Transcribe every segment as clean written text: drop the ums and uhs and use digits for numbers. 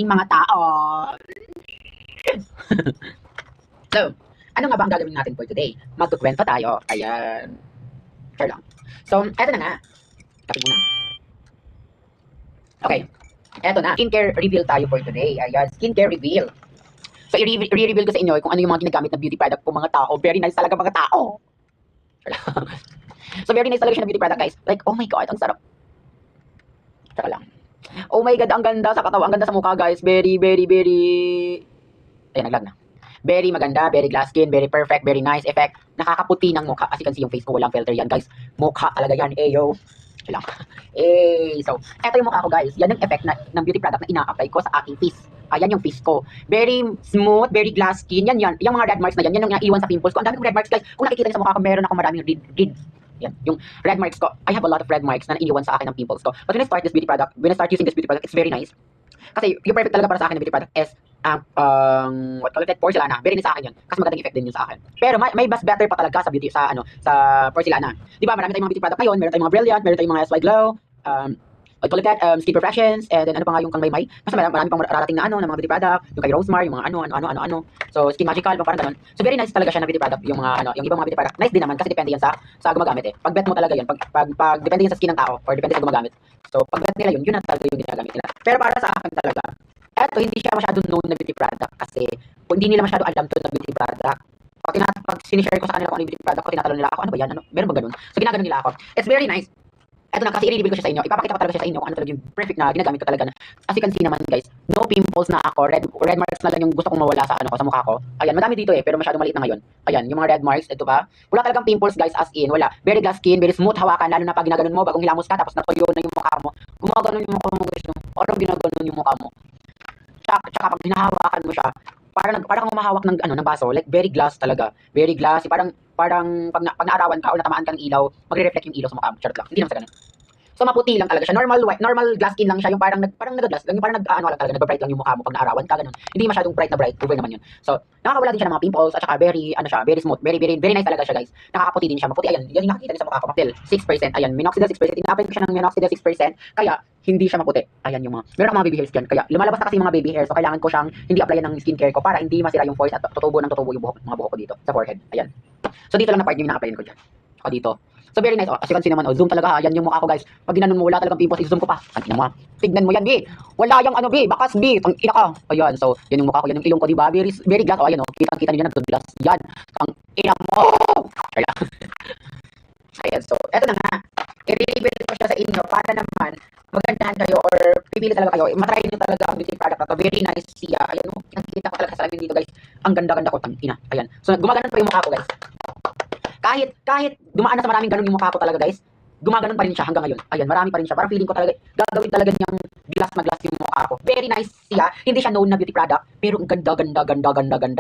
ng mga tao. So, ano nga ba ang gagawin natin for today? Magkukwento tayo. Ayan. Sure lang. So, eto na nga. Tapos muna. Okay. Eto na. Skincare reveal tayo for today. Ayan. Skincare reveal. So, i-reveal ko sa inyo kung ano yung mga ginagamit na beauty product po mga tao. Very nice talaga mga tao. So, very nice talaga siya na beauty product, guys. Like, oh my God, ang sarap. Tsaka lang. Oh my God, ang ganda sa katawan. Ang ganda sa mukha, guys. Very, very, very... Ayan, naglag na. Very maganda, very glass skin, very perfect, very nice effect. Nakakaputi ng mukha. As you can see, yung face ko walang filter yan, guys. Mukha talaga yan. Yo. Lang. So, eto yung mukha ko, guys. Yan yung effect ng beauty product na ina-apply ko sa aking face. Ayan yung face ko. Very smooth, very glass skin. Yan. Yung mga red marks na yan yung naiiwan sa pimples ko. Ang dami kong red marks, guys. Kung nakikita niyo sa mukha ko, meron akong maraming red. Yan. Yung red marks ko. I have a lot of red marks na naiiwan sa akin ng pimples ko. But when I start using this beauty product, it's very nice. Kasi yung perfect talaga para sa akin ng beauty product is what call it, porcelana. Very nice sa akin yun. Kasi magandang effect din yun sa akin. Pero may mas better pa talaga sa beauty, sa porcelana. Di ba, marami tayong mga beauty product ngayon. Meron tayong mga Brilliant, meron tayong mga SY Glow, what call it that, skin perfections, and then ano pa nga yung kang may. Kasi marami pang rarating na ng mga beauty product, yung kay Rosemar, yung mga ano. So, Skin Magical, parang ganun. So, very nice talaga siya na beauty product, yung mga yung ibang mga beauty product. Nice din naman kasi depende yan sa gumagamit eh. Pag bet mo talaga yan, pag depende yan sa skin ng tao or depende sa gumagamit. So, pag bet nila yun na talaga yung ginagamit nila. Pero para sa akin talaga, eto, hindi siya masyadong known na beauty product kasi hindi nila masyado alam to na beauty product. Pag sinishare ko sa kanila kung ano yung beauty product ko, tinatanong nila ako, ano ba yan? Meron ba ganun? So, ginagano nila ako. It's very nice. Eto na, kasi i-reveal ko siya sa inyo. Ipapakita ko talaga siya sa inyo kung ano talaga yung perfect na ginagamit ko talaga na. As you can see naman, guys, no pimples na ako. Red marks na lang yung gusto kong mawala sa sa mukha ko. Ayan, madami dito eh, pero masyadong maliit na ngayon. Ayan, yung mga red marks, ito pa. Wala talagang pimples, guys, as in, wala. Very glass skin, very smooth hawakan, lalo na pag ginaganon mo, bagong hilamos ka, tapos natuyo na yung mukha mo. Gumaganon yung mukha mo, guys, no? Parang ginaganon yung mukha mo. Tsaka pag hinahawakan mo siya, parang kang humahawak ng baso, like very glass talaga. Very glassy, parang pag naarawan ka o natamaan ka ng ilaw, magre-reflect yung ilaw sa mukha mo. Charot lang. Hindi naman sa ganun. So maputi lang talaga siya. Normal glass skin lang siya, yung parang nag-glass lang, yung parang lang talaga, nag-bright lang yung mukha mo pag naarawan ka ganun. Hindi masyadong bright na bright, over naman yun. So, nakakawala din siya ng mga pimples at saka very smooth, very nice talaga siya, guys. Nakakaputi din siya, maputi. Ayan, yan yung nakikita niyo sa mukha ko, mapil 6%. Ayan, minoxidil 6%. Ina-apply ko siya ng minoxidil 6%, kaya hindi siya maputi. Ayan yung meron akong mga baby hairs diyan, kaya lumalabas na kasi yung mga baby hairs, so kailangan ko siyang hindi applyan ng skincare ko para hindi masira yung pores at tutubo yung mga buhok ko dito sa forehead. Ayan. So dito lang na part yung ina-applyan ko diyan. O dito. So very nice. As you can see naman, zoom talaga ha. Yan yung mukha ko, guys. Pag ginanon mo, wala talagang pimples, i-zoom ko pa. Ang ina mo ha. Tignan mo yan, B. Wala yung B, bakas B. Ang ina ka. Ayan, so yan yung mukha ko, yan yung ilong ko, di ba? Very glass. O ayan o, kita niyo yan, nag-glass. Yan. Ang ina mo. Ayan, so eto na nga. I-reveal ko siya sa inyo para naman magandahan kayo or pipili talaga kayo. Matry nyo talaga ang beauty product na to. Very nice siya. Ayan o, nakikita ko talaga sa amin dito, guys. Ang ganda-ganda ko, tang ina. Ayan. So gumaganon pa yung mukha ko, guys. Kahit dumaan na sa maraming ganun yung mukha ko talaga, guys, gumaganon pa rin siya hanggang ngayon. Ayan, marami pa rin siya. Parang feeling ko talaga, gagawin talaga niyang glass na glass yung mukha ko. Very nice siya. Hindi siya known na beauty product, pero ang ganda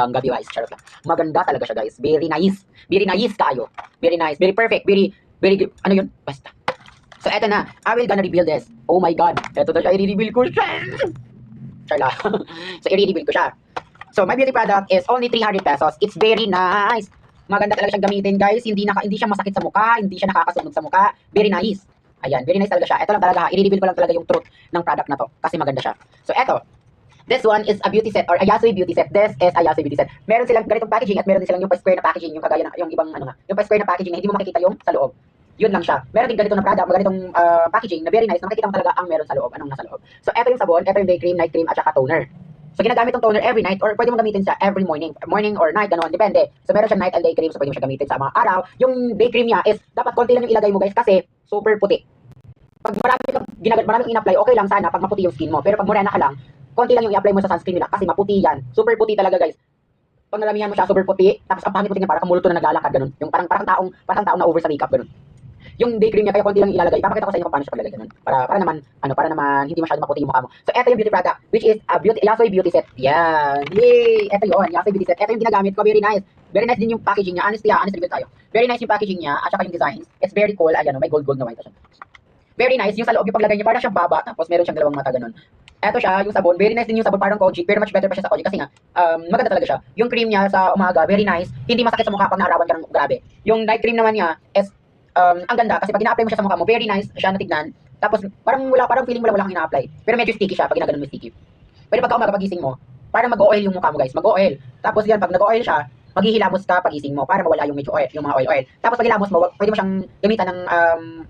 ang gabi, guys. Charot lang. Maganda talaga siya, guys. Very nice. Very nice kayo. Very nice. Very perfect. Very, ano yun? Basta. So, eto na. I will gonna reveal this. Oh my God. Eto na siya. I-reveal ko siya. Charot. So, i-reveal ko siya. So, my beauty product is only 300 pesos. It's very nice. Maganda talaga siyang gamitin, guys. Hindi siya masakit sa mukha, hindi siya nakakasunog sa mukha. Very nice. Ayan, very nice talaga siya. Ito lang talaga, i-reveal ko lang talaga yung truth ng product na to kasi maganda siya. So eto. This one is a beauty set or a Yasui beauty set. This is a Yasui beauty set. Meron silang ganitong packaging at meron din silang yung pa-square na packaging, yung kagaya na yung ibang yung pa-square na packaging na hindi mo makikita yung sa loob. Yun lang siya. Meron din ganito na product, ganitong packaging na very nice na makikita mo talaga ang meron sa loob, anong nasa loob. So eto yung sabon, eto yung day cream, night cream at saka toner. So, ginagamit tong toner every night or pwede mo gamitin sa every morning or night, gano'n, depende. So, meron siyang night and day cream, so pwede mo siya gamitin sa mga araw. Yung day cream niya is, dapat konti lang yung ilagay mo, guys, kasi super puti. Pag maraming in-apply, okay lang sana pag maputi yung skin mo. Pero pag morena ka lang, konti lang yung i-apply mo sa sunscreen nila kasi maputi yan. Super puti talaga, guys. Pag nalamihan mo siya, super puti, tapos ang pangit mo tingnan, parang kamulto na naglalakad, gano'n. Yung parang taong na over sa makeup, gano'n. Yung day cream niya, kaya konti lang ilalagay. Ipapakita ko sa inyo kung paano siya paglagay ganun. Para naman hindi masyadong maputi yung mukha mo. So, ito yung beauty product, which is a Yasui beauty set. Yan. Yay! Ito yun, Yasui beauty set. Ito yung ginagamit ko, very nice. Very nice din yung packaging niya. Honest review tayo. Very nice yung packaging niya, at saka yung designs. It's very cool. Ayan, may gold na white siya. Very nice. Yung sa loob yung paglagay niya, parang siyang baba, tapos meron siyang dalawang mata ganun. Ito siya, yung sabon. Very nice din yung sabon, parang Kojic. Pero much better pa siya sa Kojic kasi nga, maganda talaga siya. Yung cream niya sa umaga, very nice. Hindi masakit sa mukha pag naarawan ka ng grabe. Yung night cream naman niya is ang ganda kasi pag ina-apply mo siya sa mukha mo, very nice siya na tignan. Tapos parang feeling mo lang wala kang ina-apply. Pero medyo sticky siya pag ginaganon mo sticky. Pero pagka umaga pagising mo, para mag-oil yung mukha mo guys, mag-oil. Tapos yan, pag nag-oil siya, maghihilamos ka pagising mo para mawala yung medyo oil, yung mga oil. Tapos pag hilamos mo, pwede mo siyang gamitan ng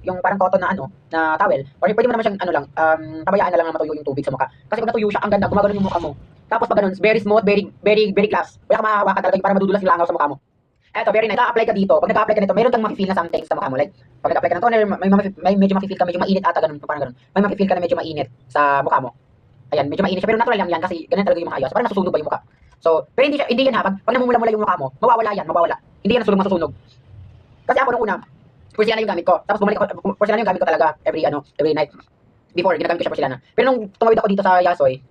yung parang cotton na ano, na towel. Or pwede mo naman siyang ano lang, pabayaan na lang na matuyo yung tubig sa mukha. Kasi pag natuyo siya, ang ganda, gumagano yung mukha mo. Tapos pag ganun, very smooth, very glass. Wala kang mahahawakan talaga yung parang madudulas yung langaw sa mukha mo. Eto, very nice. Naka-apply ka dito. Pag naka-apply ka nito, meron kang mafe-feel na something sa mukha mo. Like, pag naka-apply ka ng toner, may medyo mafe-feel ka, medyo mainit ata, ganun, parang ganun. May mafe-feel ka na medyo mainit sa mukha mo. Ayan, medyo mainit siya, pero natural lang yan kasi ganun talaga yung mga ayos. Parang nasusunog ba yung mukha. So, pero hindi yan ha, pag namumula-mula yung mukha mo, mawawala yan, mawawala. Hindi yan masusunog. Kasi ako nung una, porcelana yung gamit ko. Tapos bumalik ako, porcelana yung gamit ko talaga every night. Before, ginagamit ko siya porcelana. Pero nung tumawid ako dito sa Yasoy,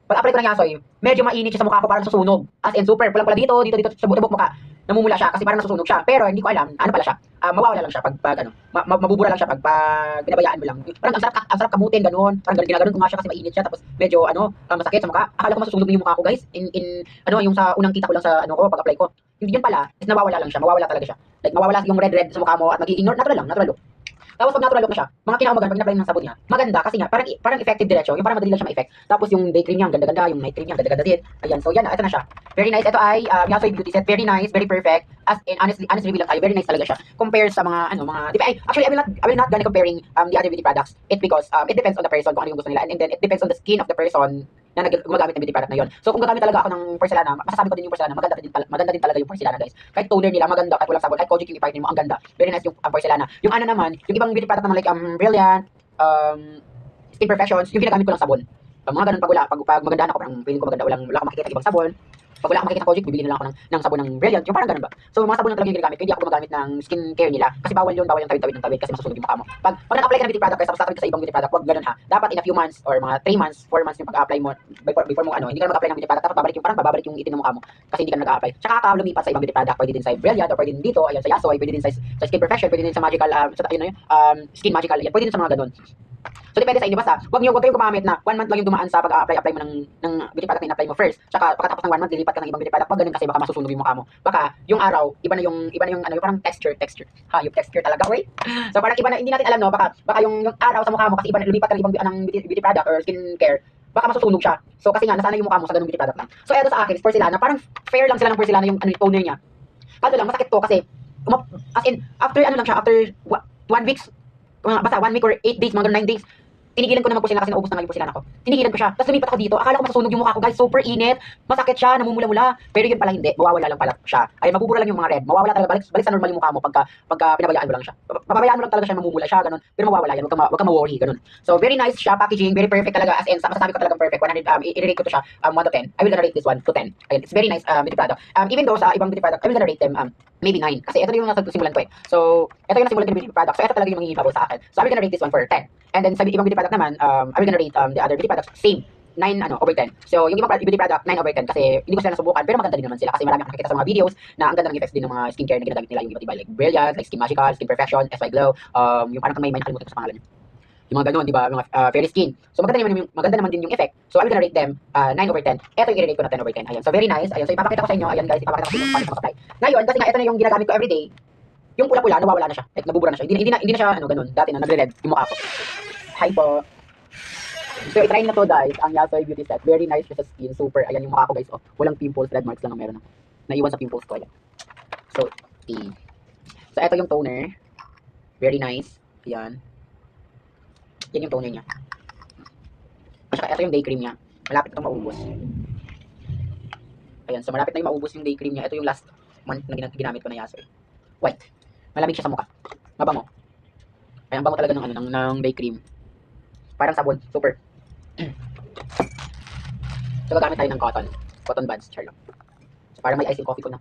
pag-apply ko ng Yasoy, medyo mainit siya sa mukha ko, parang nasusunog. As in, super, pulang-pula dito, sa bubok mukha. Namumula siya kasi parang nasusunog siya. Pero hindi ko alam, ano pala siya. Mawawala lang siya pag ano, mabubura lang siya pag binabayaan mo lang. Parang ang sarap kamutin, ganun. Parang ginaganon ko nga siya kasi mainit siya. Tapos medyo ano, masakit sa mukha. Akala ko masusunog yung mukha ko guys. Ano, yung sa unang kita ko lang sa ano ko, pag-apply ko. Hindi yun pala, is nawawala lang siya, mawawala talaga siya. Like mawawala yung red sa mukha mo at magiging natural look. Tapos pag natural look na siya, mga kinaumagan, pag in-apply ng sabon niya, maganda kasi nga, parang effective diretso, yung parang madali lang siya ma-effect. Tapos yung day cream niya, ang ganda-ganda, yung night cream niya, ang ganda-ganda din. Ayan, so yan, ito na siya. Very nice, ito ay Yasoy Beauty Set, very nice, very perfect. As in, honestly review lang tayo, very nice talaga siya. Compared sa mga, di ba, actually, I will not gonna comparing the other beauty products. It because, it depends on the person kung ano yung gusto nila. And then, it depends on the skin of the person na gumagamit ng beauty product na yon. So kung gagamit talaga ako ng porcelana, masasabi ko din yung porcelana, maganda din talaga yung porcelana guys. Kahit toner nila maganda, kahit walang sabon, kahit Kojic yung i-partner mo, ang ganda. Very nice yung porcelana. Yung ano naman, yung ibang beauty product naman like Brilliant, Skin Perfections, yung ginagamit ko ng sabon. Mga ganun pag maganda ako, parang feeling ko maganda, wala akong makikita ibang sabon. Pag wala akong makikita Kojic, bibili na lang ako ng sabon ng Brilliant, yung parang ganun ba. So mga sabon na talaga yung ginagamit, hindi ako gumagamit ng skincare nila kasi bawal yung tawid ng tawid kasi masusunog yung mukha mo. Pag nag-apply ka ng beauty product tapos tatawid ka sa ibang beauty product, wag ganun ha. Dapat in a few months or mga 3 months, 4 months yung pag-apply mo before mo hindi ka na mag-apply ng beauty product, dapat babalik yung itim ng mukha mo kasi hindi ka na nag-apply. Tsaka ka lumipat sa ibang beauty product, pwede din sa Brilliant or pwede din dito, ayan sa Yasoy, pwede din sa Skin Perfection, pwede din sa Magical Skin Magical, yan, pwede din sa mga ganun. So depende sa inyo, basta wag kayong gumamit na 1 month lang yung dumaan sa pag-apply mo ng beauty product na in-apply mo first. Tsaka pagkatapos ng 1 month lilipat ka ng ibang beauty product. Wag ganun kasi baka masusunog yung mukha mo. Baka yung araw, iba na yung ano, yung parang texture. Ha, yung texture talaga, wait. So parang iba na, hindi natin alam no, baka yung araw sa mukha mo kasi iba na lumipat ka ng ibang beauty product or skincare. Baka masusunog siya. So kasi nga nasanay yung mukha mo sa ganung beauty product lang. So eto sa akin, is porcelana, parang fair lang sila ng porcelana yung toner niya. Kaso lang masakit to kasi as in after 1 week, basta 1 week or 8 days, mga 9 days, tinigilan ko na magporcelana kasi naubos na nga yung porcelana ko. Tinigilan ko siya. Tapos lumipat ako dito. Akala ko masusunog yung mukha ko guys. Super init. Masakit siya. Namumula-mula. Pero yun pala hindi. Mawawala lang pala siya. Ay, mabubura lang yung mga red. Mawawala talaga. Balik sa normal yung mukha mo pagka pinabayaan mo lang siya. Papabayaan mo lang talaga siya mamumula siya. Ganun. Pero mawawala yan. Wag ka ma-worry. Ganun. So, very nice siya. Packaging. Very perfect talaga. As in, masasabi ko talagang perfect. 100, i-rate ko to siya 1 to 10. I will gonna rate this one to 10. Ayun. It's very nice beauty product. Even though sa ibang beauty product, I will gonna rate them maybe 9. Kasi ito yung nasa simulan ko eh. So, ito yung nasimulan ko yung beauty product. So, ito talaga yung magiging sa akin. So, I will gonna rate this one for 10. And then sa ibang beauty product naman, I will gonna rate the other beauty products same. 9 over 10. So, yung ibang beauty product, 9/10 kasi hindi ko sila nasubukan pero maganda din naman sila kasi marami akong nakikita sa mga videos na ang ganda ng effects din ng mga skincare na ginagamit nila yung iba't iba like Brilliant, like Skin Magical, Skin Perfection, SY Glow, yung parang may nakalimutan ko sa pangalan niya. Yung mga ganun, di ba? Mga fairy skin. So, maganda naman din yung effect. So, I will gonna rate them 9/10. Ito yung i-rate ko na 10/10. Ayan. So, very nice. Ayan. So, ipapakita ko sa inyo. Ayan guys, ipapakita ko sa inyo paano mag-apply. Ngayon, kasi nga ito na yung ginagamit ko everyday, yung pula-pula, nawawala na siya. Like, nabubura na siya. Hindi na siya, ganun. Dati na, nagre-red yung mukha ko. Hi po. So, i-try na to guys, ang Yasoy Beauty Set. Very nice siya sa skin. Super. Ayan yung mukha ko guys. Oh, walang pimples, red marks lang ang meron. Naiwan sa pimples ko. Ayan. So, so ito yung toner. Very nice. Ayan. Yan yung toner niya. At saka ito yung day cream niya. Malapit itong maubos. Ayan. So, malapit na yung maubos yung day cream niya. Ito yung last month na ginamit ko na Yasoy. White. Malamig siya sa mukha. Mabango. Ayan, bango talaga ng day cream. Parang sabon. Super. So, gagamit tayo ng cotton buds, Charlotte. So, parang may ice yung coffee ko na.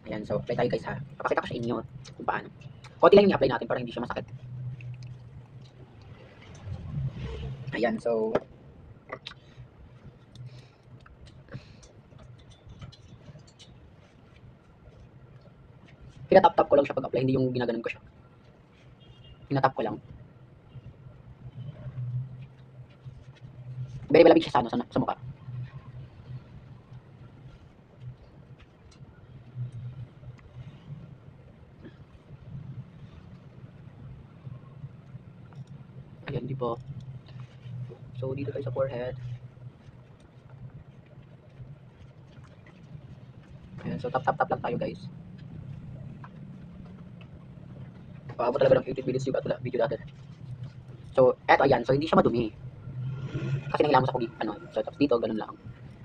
Ayan, so, apply tayo guys ha. Papakita ko sa inyo kung paano. Konti lang yung i-apply natin para hindi siya masakit. Ayan, so, pinatap-tap ko lang siya pag-apply, hindi yung ginaganon ko siya. Pinatap ko lang. Very malamig siya sa mukha. Ayan, di ba? ko. So, dito tayo sa forehead. Ayan, so tap lang tayo guys. Paabot talaga ng 18 minutes yung video natin. So, eto ayan. So, hindi siya madumi. Kasi nangilamos ako so, tapos dito, ganun lang.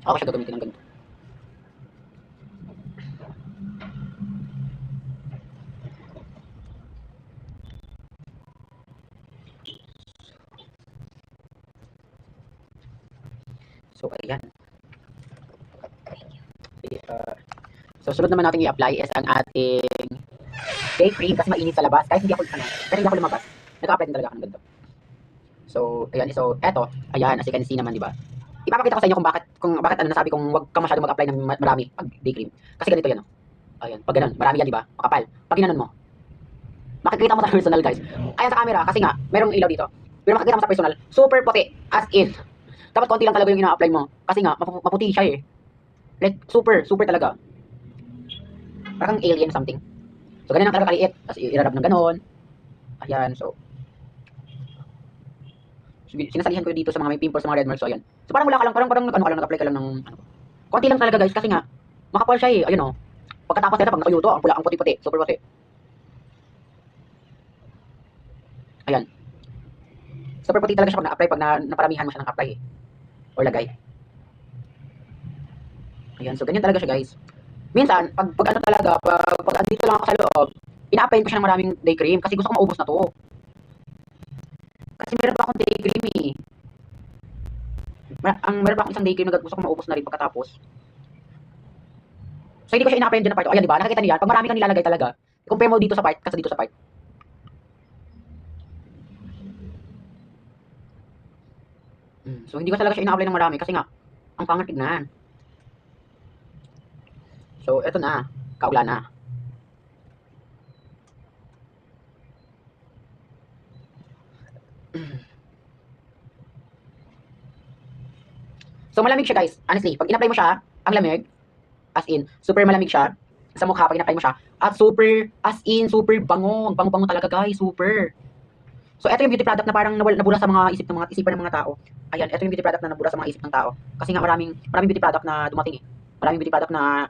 Ako siya gagamitin ng ganito. So, ayan. So, sunod naman natin i-apply is ang ating day cream kasi mainit sa labas. Kahit hindi ako, pero hindi ako lumabas. Nag-apply din talaga ako ng ganito. So, ayan. So, eto. Ayan, as you can see naman, di ba? Ipapakita ko sa inyo kung bakit nasabi kong wag ka masyado mag-apply ng marami pag day cream. Kasi ganito yan, Ayan, pag ganun, marami yan, di ba? Makapal. Pag ginanon mo, makikita mo sa personal, guys. Ayan sa camera, kasi nga, merong ilaw dito. Pero makikita mo sa personal, super puti. As in. Dapat konti lang talaga yung ina-apply mo. Kasi nga, maputi siya eh. Like, super talaga. Parang alien something. So, ganyan lang talaga kaliit. Tapos, irarab ng ganon. Ayan, so. Sinasalihan ko dito sa mga may pimples, sa mga red marks. So, ayan. So, parang wala ka lang, parang nag-apply ka lang ng, konti lang talaga, guys. Kasi nga, makapal siya eh. Ayun, Pagkatapos nito, pag nakayuto, ang puti-puti. Super puti. Ayan. Super puti talaga siya pag na-apply, pag naparamihan mo siya ng apply eh. Or lagay. Ayan, so ganyan talaga siya, guys. Minsan, pag talaga, pag andito lang ako sa loob, ina-apply ko siya ng maraming day cream kasi gusto ko maubos na to. Kasi meron pa akong day cream eh. Meron pa akong isang day cream na gusto ko maubos na rin pagkatapos. So hindi ko siya ina-apply dyan na part. Ayan, diba? Nakikita niyo yan? Pag marami kang nilalagay talaga, compare mo dito sa part kasi dito sa part. So hindi ko talaga siya ina-apply ng marami kasi nga, ang pangat tignan. So, eto na. Kaulan na. So, malamig siya, guys. Honestly, pag in-apply mo siya, ang lamig, as in, super malamig siya sa mukha pag in-apply mo siya. At super, as in, super bango. Ang bango-bango talaga, guys. Super. So, eto yung beauty product na parang nabula sa mga isipan ng mga tao. Ayan, eto yung beauty product na nabula sa mga isip ng tao. Kasi nga maraming beauty product na dumating eh. Maraming beauty product na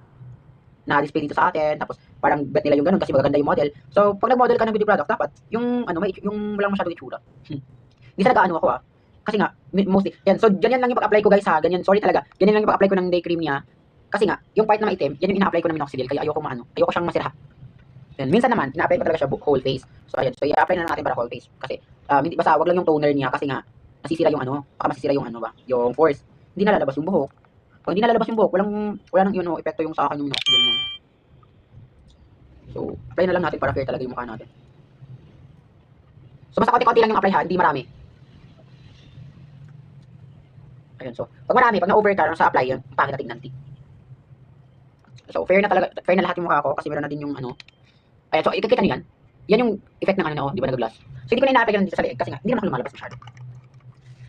display dito sa atin, tapos parang bet nila yung ganun kasi magaganda yung model. So, pag nag-model ka ng beauty product, dapat yung yung walang masyadong itsura. Hindi sa nag-ano ako kasi nga mostly. Yan, so ganyan lang yung pag-apply ko, guys ha. Ganyan, sorry talaga. Ganyan lang yung pag-apply ko ng day cream niya. Kasi nga, yung part na maitim, yan yung ina-apply ko ng minoxidil kaya ayoko siyang masira. Yan, minsan naman ina-apply ko talaga siya whole face. So ayan, so i-apply na natin para whole face kasi hindi basta wag lang yung toner niya kasi nga nasisira yung baka masisira yung yung pores. Hindi nalalabas yung buhok. Pag hindi nalalabas yung buhok, wala nang yun epekto yung sa akin yung minoxidil niya. So, apply na lang natin para fair talaga yung mukha natin. So, basta konti-konti lang yung apply ha, hindi marami. Ayun, so, pag marami, pag na-over ka sa apply, yun, pangit na tignan. So, fair na lahat yung mukha ko kasi meron na din yung Ayan, so, ikakita nyo yan. Yan yung effect ng di ba, nag-gloss. So, hindi ko na ina-apply yan dito sa leeg kasi nga, hindi naman ako lumalabas masyado.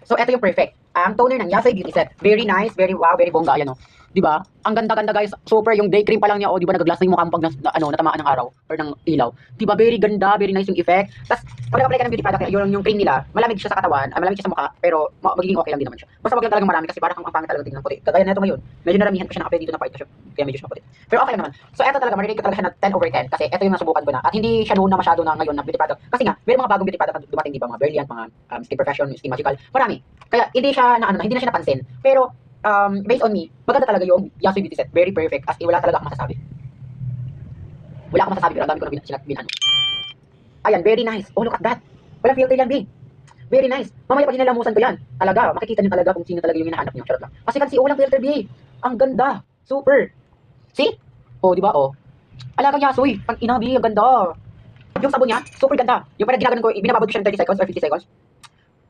So, eto yung perfect. Ang toner ng Yasay Beauty Set. Very nice, very wow, very bongga. Ayan, di ba? Ang ganda-ganda, guys. Super yung day cream pa lang niya, di ba, nag-gloss na yung mukha mo pag natamaan ng araw or ng ilaw. Di ba? Very ganda, very nice yung effect. Tapos, pag nag-apply ka ng beauty product, yung cream nila, malamig siya sa katawan, malamig siya sa mukha, pero magiging okay lang din naman siya. Basta wag lang talagang marami kasi parang ang pangit talaga tingnan puti. Kagaya na ito ngayon. Medyo naramihan pa siya na-apply dito na part na siya. Kaya medyo siya maputi. Pero okay lang naman. So, eto talaga, marinig ko talaga siya na 10/10 kasi eto yung nasubukan ko na. At hindi siya noon na masyado na ngayon na beauty product. Kasi nga, may mga bagong beauty product na dumating, di ba? Mga Brilliant, mga Skin Profession, Skin Magical. Marami. Kaya hindi siya hindi na siya napansin. Pero based on me, maganda talaga yung Yasui Beauty Set. Very perfect. As in, wala talaga akong masasabi. Wala akong masasabi pero ang dami ko na Ayan, very nice. Oh, look at that. Walang filter yan, B. Very nice. Mamaya pag hinalamusan ko yan, talaga, makikita niyo talaga kung sino talaga yung hinahanap niyo. Charot lang. Kasi kasi walang filter, B. Ang ganda. Super. See? Oh, di ba? Oh. Alagang Yasui. Ang ina, B. Ang ganda. Yung sabon niya, super ganda. Yung parang ginaganon ko, binababad ko siya ng 30 seconds or 50 seconds.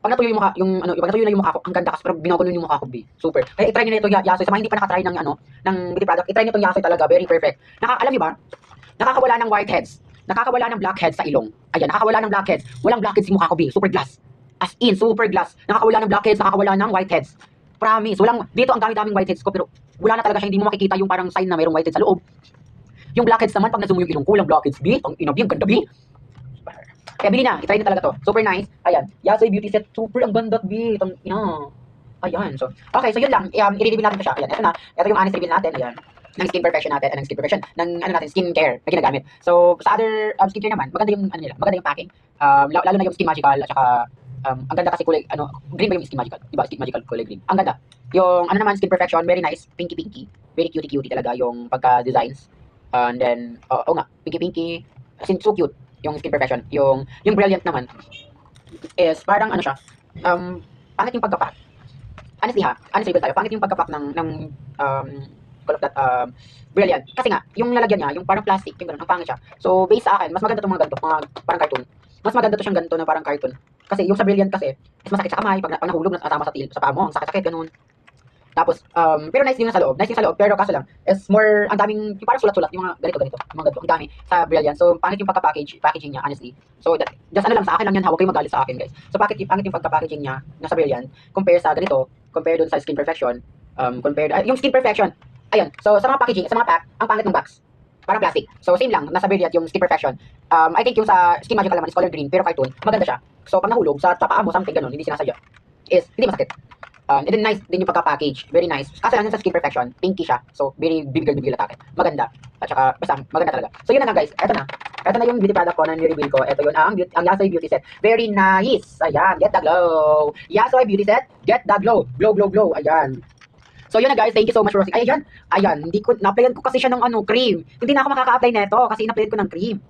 Pag natuyo yung mukha, pag natuyo na yung mukha ko, ang ganda kasi pero binagulo yung mukha ko, B. Super. Kaya i-try niyo na ito, Yasui. Sa mga hindi pa nakatry ng ng beauty product, i-try niyo itong Yasui talaga, very perfect. Alam niyo ba? Nakakawala ng whiteheads. Nakakawala ng blackheads sa ilong. Ayan, nakakawala ng blackheads. Walang blackheads yung mukha ko, B. Super glass. As in, super glass. Nakakawala ng blackheads, nakakawala ng whiteheads. Promise. Dito ang dami-daming whiteheads ko pero wala na talaga siya, hindi mo makikita yung parang sign na mayroong whiteheads sa loob. Yung blackheads naman, pag na-zoom mo yung ilong ko, walang blackheads, B. Ang ina, B, ang ganda, B. Kaya bili na, itry na talaga to. Super nice. Ayan, Yasoy Beauty Set. Super ang ganda, bi. Ayan, so, okay, so yun lang. I-reveal natin ito siya. Ayan, ito na. Ito yung honest reveal natin. Ayan. Ng skin perfection natin, ng skin perfection, ng ano natin, skincare na ginagamit. So, sa other skincare naman, maganda yung ano nila, maganda yung packing. Lalo na yung Skin Magical at saka ang ganda kasi kulay ano, green ba yung Skin Magical? Diba? Skin Magical kulay green. Ang ganda. Yung ano naman, Skin Perfection, very nice, pinky pinky, very cutie cutie talaga yung pagka-designs. And then, oh nga, pinky pinky, as in, so cute yung Skin Perfection. Yung Brilliant naman is parang ano siya, pangit yung pagkapak. Honestly tayo, pangit yung pagkapak ng call of that, Brilliant. Kasi nga, yung lalagyan niya, yung parang plastic, yung ganun, ang pangit siya. So, based sa akin, mas maganda itong mga ganito, mga parang cartoon. Mas maganda to siyang ganito na parang cartoon. Kasi yung sa Brilliant kasi, is masakit sa kamay, pag nahulog, nasama sa paa mo, ang sakit-sakit, ganun. Tapos, pero nice din yung sa loob. Nice yung sa loob, pero kaso lang, is more, ang daming, yung parang sulat-sulat, yung mga ganito, yung mga ganito, ang dami sa Brilliant. So, pangit yung packaging niya, honestly. So, just ano lang, sa akin lang yan, huwag kayong magalit sa akin, guys. So, pangit yung pagka-packaging niya, na sa Brilliant, compare sa ganito, compare dun sa Skin Perfection, yung Skin Perfection, ayun, so, sa mga packaging, sa mga pack, ang pangit ng box. Parang plastic. So, same lang, nasa Brilliant yung Skin Perfection. I think yung sa Skin Magical naman is color green, pero cartoon, maganda siya. So, pag nahulog, sa paa mo, something ganun, hindi sinasadya, is, hindi masakit. And then nice din yung pagka-package. Very nice. Kasi lang yun sa Skin Perfection, pinky siya. So, very bibigil atake. Maganda. At saka, basta, maganda talaga. So, yun na nga guys. Eto na. Eto na yung beauty product ko na ni-reveal ko. Eto yun ang Yasoy Beauty Set. Very nice. Ayan. Get the glow. Yasoy Beauty Set. Get the glow. Glow, glow, glow. Ayan. So, yun na guys. Thank you so much for watching. Ayan. Ayan. Na-applyan ko kasi siya ng cream. Hindi na ako makaka-apply neto kasi na-applyan ko ng cream.